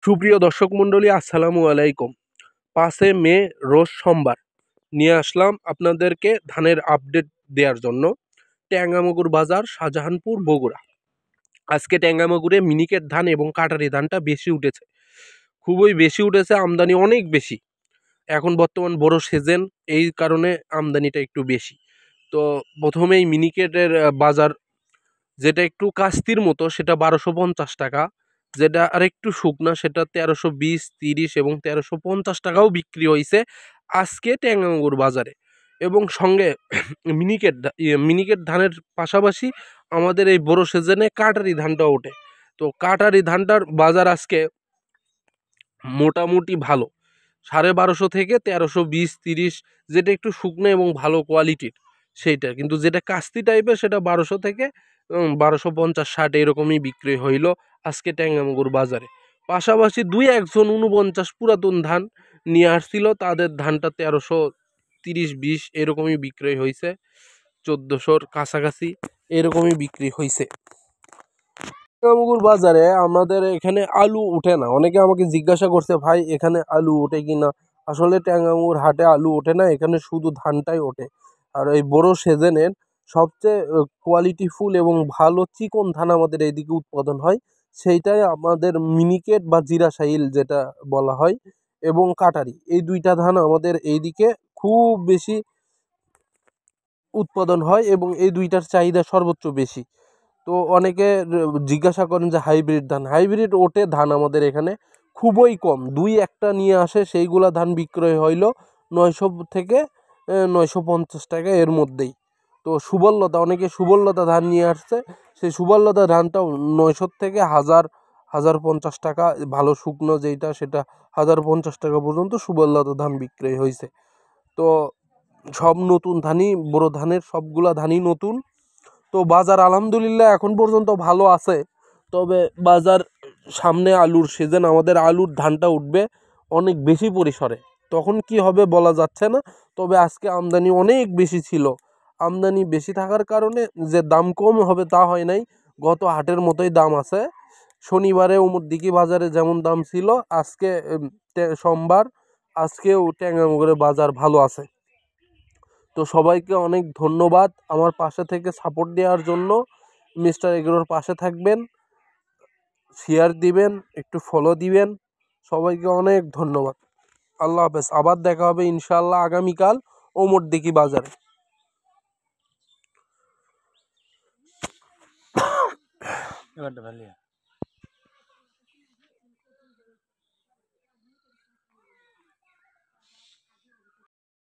সুপ্রিয় দর্শক মণ্ডলী, আসসালামু আলাইকুম। 5 মে রোজ সোমবার নিয়ে আসলাম আপনাদেরকে ধানের আপডেট দেওয়ার জন্য। ট্যাঙ্গামগুর বাজার, শাহজাহানপুর, বগুড়া। আজকে ট্যাঙ্গামগুরে মিনিকেট ধান এবং কাটারি ধানটা বেশি উঠেছে, খুবই বেশি উঠেছে, আমদানি অনেক বেশি। এখন বর্তমান বড় সিজন, এই কারণে আমদানিটা একটু বেশি। তো প্রথমেই মিনিকেটের বাজার, যেটা একটু কাস্তির মতো সেটা 1250 টাকা, যেটা আরেকটু শুকনা সেটা 1320, 30 এবং 1350 টাকাও বিক্রি হয়েছে আজকে ট্যাঙ্গামগুর বাজারে। এবং সঙ্গে মিনিকেট ধানের পাশাপাশি আমাদের এই বড় সিজনে কাটারি ধানটা ওঠে। তো কাটারি ধানটার বাজার আজকে মোটামুটি ভালো, 1250 থেকে 1320, 30, যেটা একটু শুকনো এবং ভালো কোয়ালিটির সেইটা। কিন্তু যেটা কাস্তি টাইপের সেটা 1200 থেকে 1250, 60 এরকমই বিক্রি হইল আজকে ট্যাঙ্গামগুর বাজারে। পাশাপাশি দুই একজন 49 পুরাতন ধান নিয়ে আসছিল, তাদের ধানটা 1330, 20 এরকমই বিক্রি হয়েছে, 1400-র কাছাকাছি এরকমই বিক্রি হয়েছে। ট্যাঙ্গামগুর বাজারে আমাদের এখানে আলু ওঠে না। অনেকে আমাকে জিজ্ঞাসা করছে, ভাই এখানে আলু ওঠে কি না? আসলে ট্যাঙ্গামগুর হাটে আলু ওঠে না, এখানে শুধু ধানটাই ওঠে। আর এই বড় সিজনের সবচেয়ে কোয়ালিটিফুল এবং ভালো চিকন ধান আমাদের এইদিকে উৎপাদন হয়, সেইটাই আমাদের মিনিকেট বা জিরাশাইল যেটা বলা হয়, এবং কাটারি, এই দুইটা ধান আমাদের এইদিকে খুব বেশি উৎপাদন হয় এবং এই দুইটার চাহিদা সর্বোচ্চ বেশি। তো অনেকে জিজ্ঞাসা করেন যে হাইব্রিড ধান, হাইব্রিড ওঠে ধান আমাদের এখানে খুবই কম, দুই একটা নিয়ে আসে, সেইগুলা ধান বিক্রয় হইল 900 থেকে 950 টাকা এর মধ্যেই। তো সুবললতা, অনেকে সুবললতা ধান নিয়ে আসছে, সেই সুবললতা ধানটাও 900 থেকে 1050 টাকা, ভালো শুকনো যেইটা সেটা 1050 টাকা পর্যন্ত সুবললতা ধান বিক্রয় হয়েছে। তো সব নতুন ধানই, বড় ধানের সবগুলা ধানই নতুন। তো বাজার আলহামদুলিল্লাহ এখন পর্যন্ত ভালো আছে। তবে বাজার সামনে আলুর সিজন, আমাদের আলুর ধানটা উঠবে অনেক বেশি পরিসরে, তখন কি হবে বলা যাচ্ছে না। তবে আজকে আমদানি অনেক বেশি ছিল, আমদানি বেশি থাকার কারণে যে দাম কম হবে তা হয় নাই, গত হাটের মতোই দাম আছে। শনিবারে উমরদিঘি বাজারে যেমন দাম ছিল, আজকে সোমবার, আজকেও ট্যাঙ্গামগরে বাজার ভালো আছে। তো সবাইকে অনেক ধন্যবাদ আমার পাশে থেকে সাপোর্ট দেওয়ার জন্য। মিস্টার এগ্রোর পাশে থাকবেন, শেয়ার দিবেন, একটু ফলো দিবেন। সবাইকে অনেক ধন্যবাদ। আল্লাহ হাফেজ। আবার দেখা হবে ইনশাআল্লাহ আগামীকাল ওমরদিঘি বাজারে।